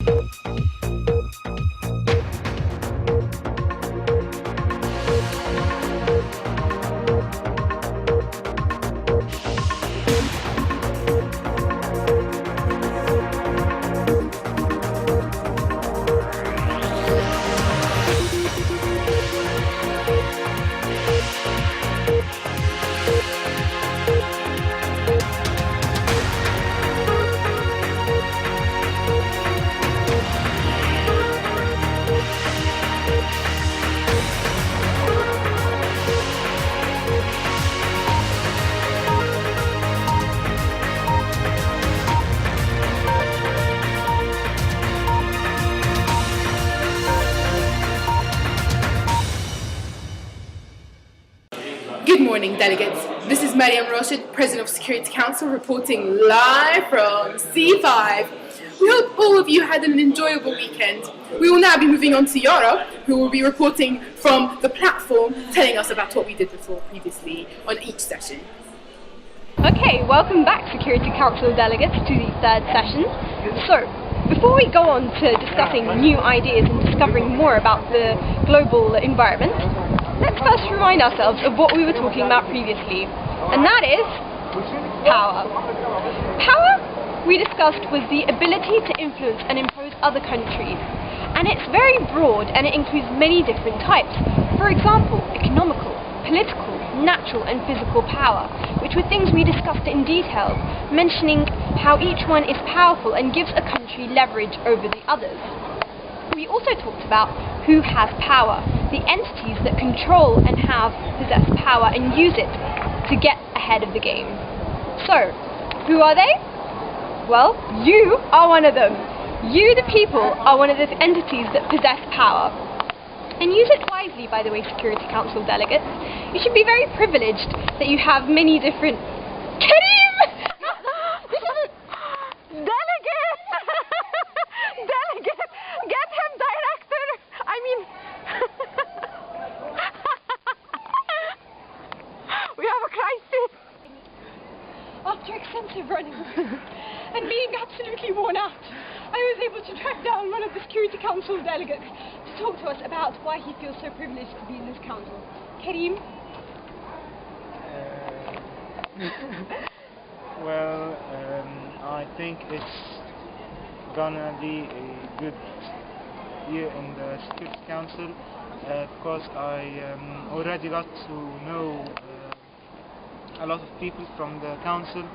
Good morning, delegates. This is Mariam Rashid, President of Security Council, reporting live from C5. We hope all of you had an enjoyable weekend. We will now be moving on to Yara, who will be reporting from the platform, telling us about what we did previously on each session. Okay, welcome back, Security Council delegates, to the third session. So, before we go on to discussing new ideas and discovering more about the global environment, let's first remind ourselves of what we were talking about previously, and that is power. Power, we discussed, was the ability to influence and impose other countries, and it's very broad and it includes many different types. For example, economical, political, natural and physical power, which were things we discussed in detail, mentioning how each one is powerful and gives a country leverage over the others. We also talked about who has power, the entities that control and possess power and use it to get ahead of the game. So, who are they? Well, you are one of them. You, the people, are one of the entities that possess power. And use it wisely, by the way, Security Council delegates. You should be very privileged that you have many different... Kareem! Delegate! Delegate! Get him, director! I mean... we have a crisis! After extensive running and being absolutely worn out, I was able to track down one of the Security Council delegates to talk to us about why he feels so privileged to be in this council. Kareem? Well, I think it's gonna be a good year in the Security Council because I already got to know a lot of people from the council,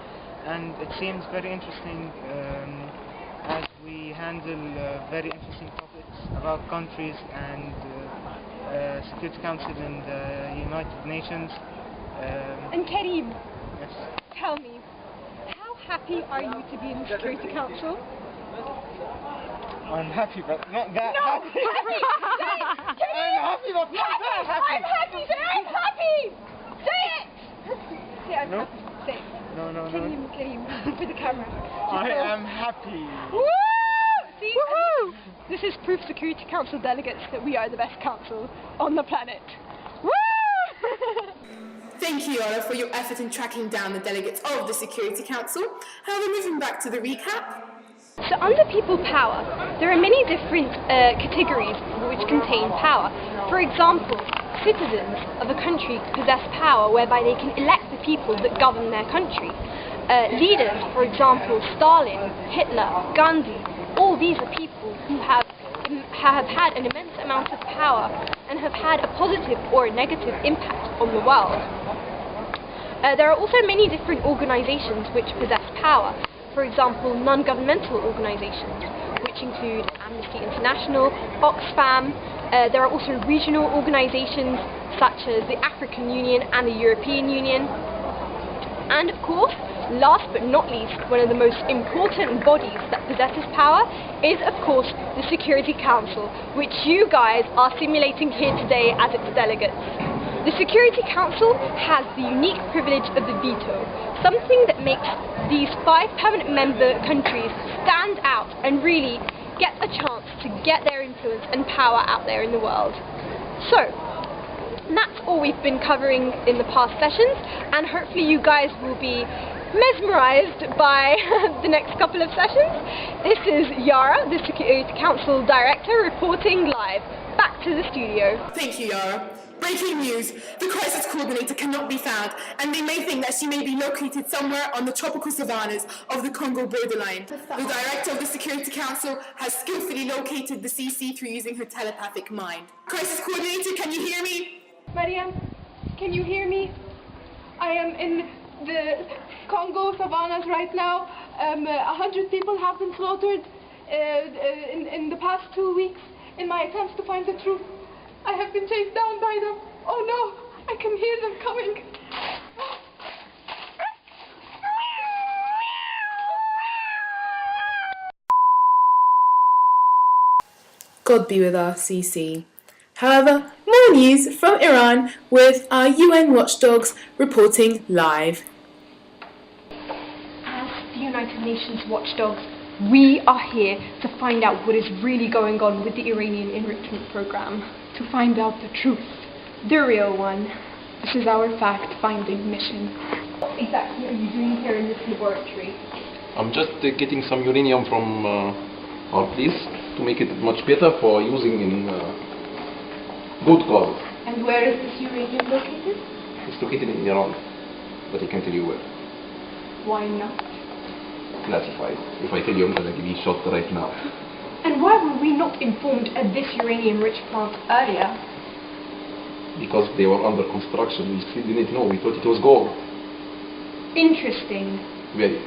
and it seems very interesting as we handle very interesting topics about countries and Security Council in the United Nations. And Kareem, Yes. tell me, how happy are you to be in the Security Council? I'm happy, but not that No! happy. Happy! I'm happy, but not that happy. I'm happy! Say I'm happy! Say it! Say I'm No. happy. Say it. No. Kareem, for the camera. I am happy. Woo! See? This is proof, Security Council delegates, that we are the best council on the planet. Woo! Thank you, Yara, for your effort in tracking down the delegates of the Security Council. However, moving back to the recap. So under people power, there are many different categories which contain power. For example, citizens of a country possess power whereby they can elect the people that govern their country. Leaders, for example, Stalin, Hitler, Gandhi, all these are people who have had an immense amount of power and have had a positive or a negative impact on the world. There are also many different organizations which possess power. For example, non-governmental organizations, which include Amnesty International, Oxfam. There are also regional organizations such as the African Union and the European Union. And of course, last but not least, one of the most important bodies that possesses power is, of course, the Security Council, which you guys are simulating here today as its delegates. The Security Council has the unique privilege of the veto, something that makes these 5 permanent member countries stand out and really get a chance to get their influence and power out there in the world. So, that's all we've been covering in the past sessions, and hopefully you guys will be mesmerised by the next couple of sessions. This is Yara, the Security Council Director, reporting live. Back to the studio. Thank you, Yara. Breaking news, the crisis coordinator cannot be found, and they may think that she may be located somewhere on the tropical savannas of the Congo borderline. The director of the Security Council has skillfully located the CC through using her telepathic mind. Crisis coordinator, can you hear me? Mariam, can you hear me? I am in the Congo savannas right now. 100 people have been slaughtered in the past 2 weeks in my attempts to find the truth. I have been chased down by them. Oh no, I can hear them coming. God be with our CC. However, more news from Iran with our UN watchdogs reporting live. As the United Nations watchdogs, we are here to find out what is really going on with the Iranian enrichment program. To find out the truth, the real one. This is our fact-finding mission. What exactly are you doing here in this laboratory? I'm just getting some uranium from our place to make it much better for using in good causes. And where is this uranium located? It's located in Iran, but I can't tell you where. Why not? Classified. If I tell you, I'm gonna give you a shot right now. And why were we not informed of this uranium-rich plant earlier? Because they were under construction, we still didn't know. We thought it was gold. Interesting. Very.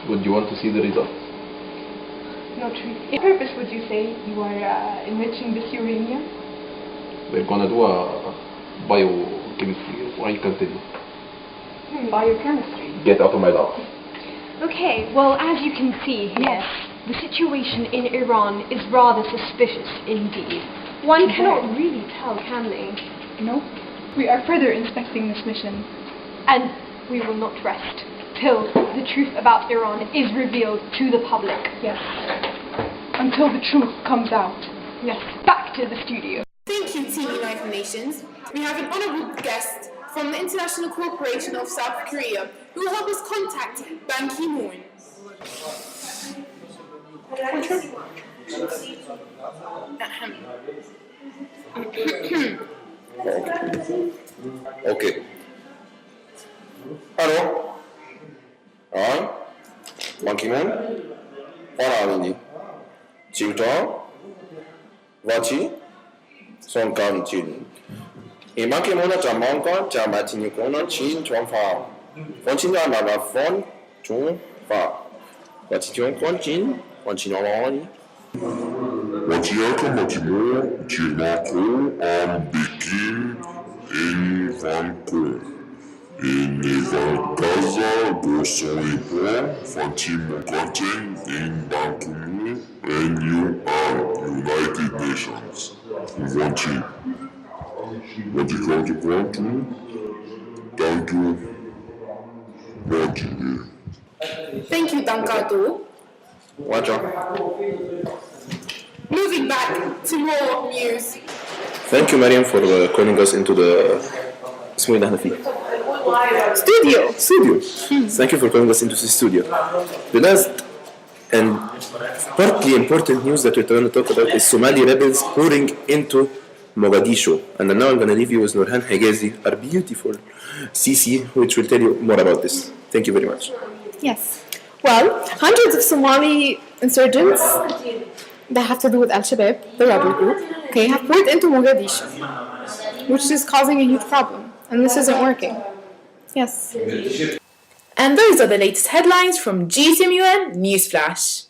Would you want to see the results? Not really. What purpose would you say you are enriching this uranium? We're gonna do a biochemistry. I can tell you. Biochemistry. Get out of my lab. Okay, well, as you can see here, the situation in Iran is rather suspicious indeed. One cannot really tell, can they? No. We are further inspecting this mission. And we will not rest till the truth about Iran is revealed to the public. Yes. Until the truth comes out. Yes, back to the studio. Thank you, Team United Nations. We have an honourable guest from the International Corporation of South Korea who will help us contact Ban Ki-moon. Okay. Allô? Ban Ki-moon? 원하느니? 지금부터 같이 손 감진. 이 Ban Ki-moon은 자몽과 자마티니코는 진통파. 원친과 나가폰 중파. 같이 jonquantin, continuons. Watiaka Matimo, Chimako, Ambikin, Envanko. Casa, Gosson e Pon, Fantimo Contain, in Bankumu, NUR, United Nations. Wanti County Quantum, Tanto, Wanti. Thank you, Dankado. Watch out. Moving back to more news. Thank you, Mariam, for calling us into the اسمه ايه اللي احنا فيه؟ Studio. Thank you for calling us into the studio. The last and partly important news that we're going to talk about is Somali rebels pouring into Mogadishu. And now I'm going to leave you with Nurhan Higazi, our beautiful CC, which will tell you more about this. Thank you very much. Yes. Well, hundreds of Somali insurgents that have to do with Al-Shabaab, the rebel group, okay, have poured into Mogadishu, which is causing a huge problem. And this isn't working. Yes. And those are the latest headlines from GCMUN Newsflash.